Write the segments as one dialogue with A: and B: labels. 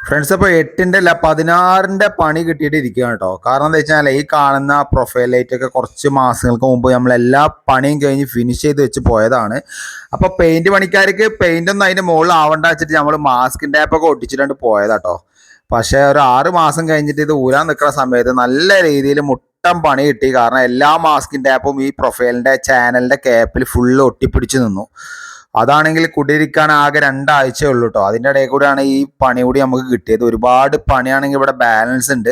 A: Friends, അപ്പോൾ 8ന്റെ അല്ല 16ന്റെ പണി കിട്ടിയിട്ട് ഇരിക്കുകയാണ് കേട്ടോ. കാരണം എന്താ വെച്ചാൽ ഈ കാണുന്ന പ്രൊഫൈൽ ലൈറ്റൊക്കെ കുറച്ച് മാസങ്ങൾക്ക് മുമ്പ് നമ്മളെല്ലാ പണിയും കഴിഞ്ഞ് ഫിനിഷ് ചെയ്ത് വെച്ച് പോയതാണ്. അപ്പോൾ പെയിന്റ് പണിക്കാർക്ക് പെയിന്റ് ഒന്നും അതിൻ്റെ മുകളിൽ ആവണ്ട വെച്ചിട്ട് നമ്മൾ മാസ്കിൻ്റെ ആപ്പൊക്കെ ഒട്ടിച്ചിട്ടുണ്ട് പോയതാട്ടോ. പക്ഷേ ഒരു 6 മാസം കഴിഞ്ഞിട്ട് ഇത് ഊരാൻ നിൽക്കുന്ന സമയത്ത് നല്ല രീതിയിൽ മുട്ടം പണി കിട്ടി. കാരണം എല്ലാ മാസ്കിൻ്റെ ആപ്പും ഈ പ്രൊഫൈലിൻ്റെ ചാനലിൻ്റെ ക്യാപ്പിൽ ഫുള്ള് ഒട്ടിപ്പിടിച്ച് നിന്നു. അതാണെങ്കിൽ കുടിയിരിക്കാൻ ആകെ 2 ആഴ്ചയേ ഉള്ളൂ കേട്ടോ. അതിൻ്റെ ഇടയിൽ കൂടെയാണ് ഈ പണി കൂടി നമുക്ക് കിട്ടിയത്. ഒരുപാട് പണിയാണെങ്കിൽ ഇവിടെ ബാലൻസ് ഉണ്ട്.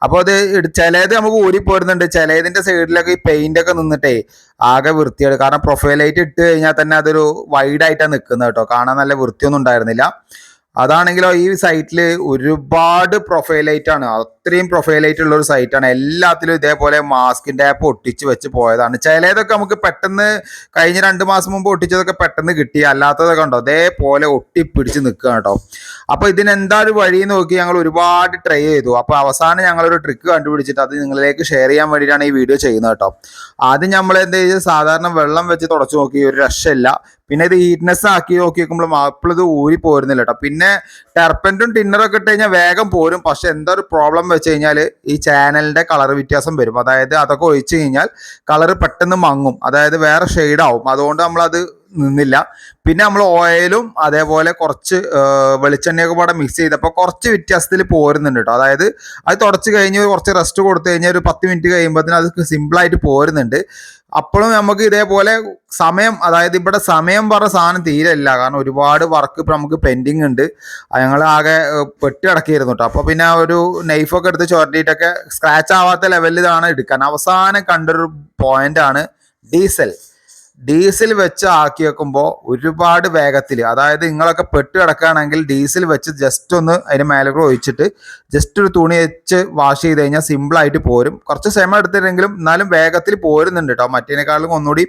A: അപ്പോൾ അത് ചിലത് നമുക്ക് ഊരി പോരുന്നുണ്ട്, ചിലതിൻ്റെ സൈഡിലൊക്കെ ഈ പെയിന്റ് ഒക്കെ നിന്നിട്ടേ ആകെ വൃത്തിയാണ്. കാരണം പ്രൊഫൈലായിട്ട് ഇട്ട് കഴിഞ്ഞാൽ തന്നെ അതൊരു വൈഡായിട്ടാണ് നിൽക്കുന്നത് കേട്ടോ. കാണാൻ നല്ല വൃത്തിയൊന്നും ഉണ്ടായിരുന്നില്ല. അതാണെങ്കിലോ ഈ സൈറ്റിൽ ഒരുപാട് പ്രൊഫൈലൈറ്റാണ്, അത്രയും പ്രൊഫൈലൈറ്റ് ഉള്ള ഒരു സൈറ്റാണ്. എല്ലാത്തിലും ഇതേപോലെ മാസ്കിൻ്റെ ആപ്പ് ഒട്ടിച്ച് വെച്ച് പോയതാണ്. ചിലതൊക്കെ നമുക്ക് പെട്ടെന്ന് കഴിഞ്ഞ 2 മാസം മുമ്പ് ഒട്ടിച്ചതൊക്കെ പെട്ടെന്ന് കിട്ടി, അല്ലാത്തതൊക്കെ ഉണ്ടോ അതേപോലെ ഒട്ടിപ്പിടിച്ച് നിൽക്കുക കേട്ടോ. അപ്പോൾ ഇതിനെന്താ ഒരു വഴി നോക്കി ഞങ്ങൾ ഒരുപാട് ട്രൈ ചെയ്തു. അപ്പോൾ അവസാനം ഞങ്ങളൊരു ട്രിക്ക് കണ്ടുപിടിച്ചിട്ട് അത് നിങ്ങളിലേക്ക് ഷെയർ ചെയ്യാൻ വേണ്ടിയിട്ടാണ് ഈ വീഡിയോ ചെയ്യുന്നത് കേട്ടോ. ആദ്യം നമ്മൾ എന്താ ചെയ്ത് സാധാരണ വെള്ളം വെച്ച് തുടച്ചു നോക്കി, ഒരു രക്ഷയില്ല. പിന്നെ ഇത് ഹീറ്റ്നെസ് ആക്കി നോക്കി നോക്കുമ്പോൾ അപ്പോൾ ഇത് ഊരി പോരുന്നില്ല കേട്ടോ. പിന്നെ ടെർപ്പൻറ്റും ടിന്നറൊക്കെ ഇട്ട് കഴിഞ്ഞാൽ വേഗം പോരും. പക്ഷെ എന്താ ഒരു പ്രോബ്ലം വെച്ച് കഴിഞ്ഞാൽ ഈ ചാനലിൻ്റെ കളർ വ്യത്യാസം വരും. അതായത് അതൊക്കെ ഒഴിച്ച് കഴിഞ്ഞാൽ കളർ പെട്ടെന്ന് മങ്ങും, അതായത് വേറെ ഷെയ്ഡാവും. അതുകൊണ്ട് നമ്മളത് നിന്നില്ല. പിന്നെ നമ്മൾ ഓയിലും അതേപോലെ കുറച്ച് വെളിച്ചെണ്ണയൊക്കെ പാടെ മിക്സ് ചെയ്തപ്പോൾ കുറച്ച് വ്യത്യാസത്തിൽ പോരുന്നുണ്ട് കേട്ടോ. അതായത് അത് തുടച്ച് കഴിഞ്ഞ് കുറച്ച് റെസ്റ്റ് കൊടുത്തു കഴിഞ്ഞാൽ ഒരു 10 മിനിറ്റ് കഴിയുമ്പോഴത്തേന് അത് സിമ്പിളായിട്ട് പോരുന്നുണ്ട്. അപ്പോഴും നമുക്ക് ഇതേപോലെ സമയം, അതായത് ഇവിടെ സമയം പറഞ്ഞ സാധനം തീരെ ഇല്ല. കാരണം ഒരുപാട് വർക്ക് ഇപ്പം നമുക്ക് പെൻഡിങ് ഉണ്ട്. ഞങ്ങൾ ആകെ പെട്ടി അടക്കിയിരുന്നു കേട്ടോ. അപ്പോൾ പിന്നെ ഒരു നൈഫൊക്കെ എടുത്ത് ചുരണ്ടിയിട്ടൊക്കെ സ്ക്രാച്ച് ആവാത്ത ലെവലിൽ ഇതാണ് എടുക്കാൻ. അവസാനം കണ്ടൊരു പോയിന്റാണ് ഡീസൽ വെച്ച് ആക്കി വെക്കുമ്പോൾ ഒരുപാട് വേഗത്തിൽ, അതായത് നിങ്ങളൊക്കെ പെട്ട് കിടക്കുകയാണെങ്കിൽ ഡീസൽ വെച്ച് ജസ്റ്റ് ഒന്ന് അതിന് മേലെ കൂടെ ഒഴിച്ചിട്ട് ജസ്റ്റ് ഒരു തുണി വെച്ച് വാഷ് ചെയ്ത് കഴിഞ്ഞാൽ സിമ്പിളായിട്ട് പോരും. കുറച്ച് സമയം എടുത്തിട്ടെങ്കിലും എന്നാലും വേഗത്തിൽ പോരുന്നുണ്ട് കേട്ടോ. മറ്റേനേക്കാളും ഒന്നുകൂടി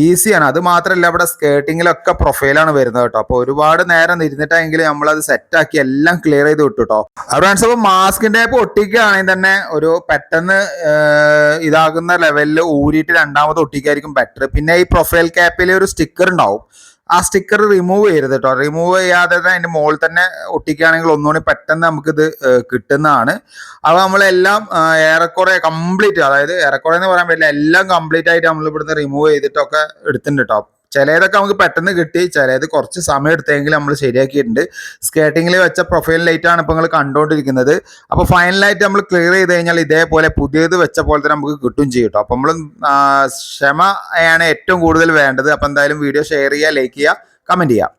A: ഈസിയാണ്. അത് മാത്രമല്ല ഇവിടെ സ്കേർട്ടിങ്ങിലൊക്കെ പ്രൊഫൈലാണ് വരുന്നത് കേട്ടോ. അപ്പോൾ ഒരുപാട് നേരം ഇരുന്നിട്ടെങ്കിൽ നമ്മളത് സെറ്റാക്കി എല്ലാം ക്ലിയർ ചെയ്ത് വിട്ടു കേട്ടോ. ഫ്രണ്ട്സ്, അപ്പോൾ മാസ്കിൻ്റെ ആപ്പ് ഒട്ടിക്കുകയാണെങ്കിൽ തന്നെ ഒരു പെട്ടെന്ന് ഇതാകുന്ന ലെവലിൽ ഊരിയിട്ട് രണ്ടാമത് ഒട്ടിക്കായിരിക്കും ബെറ്റർ. പിന്നെ ഈ പ്രൊഫൈൽ ക്യാപ്പിൽ ഒരു സ്റ്റിക്കർ ഉണ്ടാവും, ആ സ്റ്റിക്കർ റിമൂവ് ചെയ്യരുത് കേട്ടോ. റിമൂവ് ചെയ്യാതെ അതിൻ്റെ മുകളിൽ തന്നെ ഒട്ടിക്കുകയാണെങ്കിൽ ഒന്നുകൂടി പെട്ടെന്ന് നമുക്കിത് കിട്ടുന്നതാണ്. അപ്പോൾ നമ്മളെല്ലാം ഏറെക്കുറെ കംപ്ലീറ്റ്, അതായത് ഏറെക്കുറെ എന്ന് പറയാൻ പറ്റില്ല, എല്ലാം കംപ്ലീറ്റ് ആയിട്ട് നമ്മൾ ഇവിടുന്ന് റിമൂവ് ചെയ്തിട്ടൊക്കെ എടുത്തിട്ടുണ്ട് കേട്ടോ. ചിലതൊക്കെ നമുക്ക് പെട്ടെന്ന് കിട്ടി, ചിലത് കുറച്ച് സമയം എടുത്തെങ്കിൽ നമ്മൾ ശരിയാക്കിയിട്ടുണ്ട്. സ്കേർട്ടിങ്ങിൽ വെച്ച പ്രൊഫൈൽ ലൈറ്റാണ് ഇപ്പോൾ നിങ്ങൾ കണ്ടുകൊണ്ടിരിക്കുന്നത്. അപ്പോൾ ഫൈനലായിട്ട് നമ്മൾ ക്ലിയർ ചെയ്ത് കഴിഞ്ഞാൽ ഇതേപോലെ പുതിയത് വെച്ച പോലെ തന്നെ നമുക്ക് കിട്ടും ചെയ്യും കേട്ടോ. അപ്പോൾ നമ്മൾ ക്ഷമയാണ് ഏറ്റവും കൂടുതൽ വേണ്ടത്. അപ്പോൾ എന്തായാലും വീഡിയോ ഷെയർ ചെയ്യുക, ലൈക്ക് ചെയ്യുക, കമൻറ്റ് ചെയ്യുക.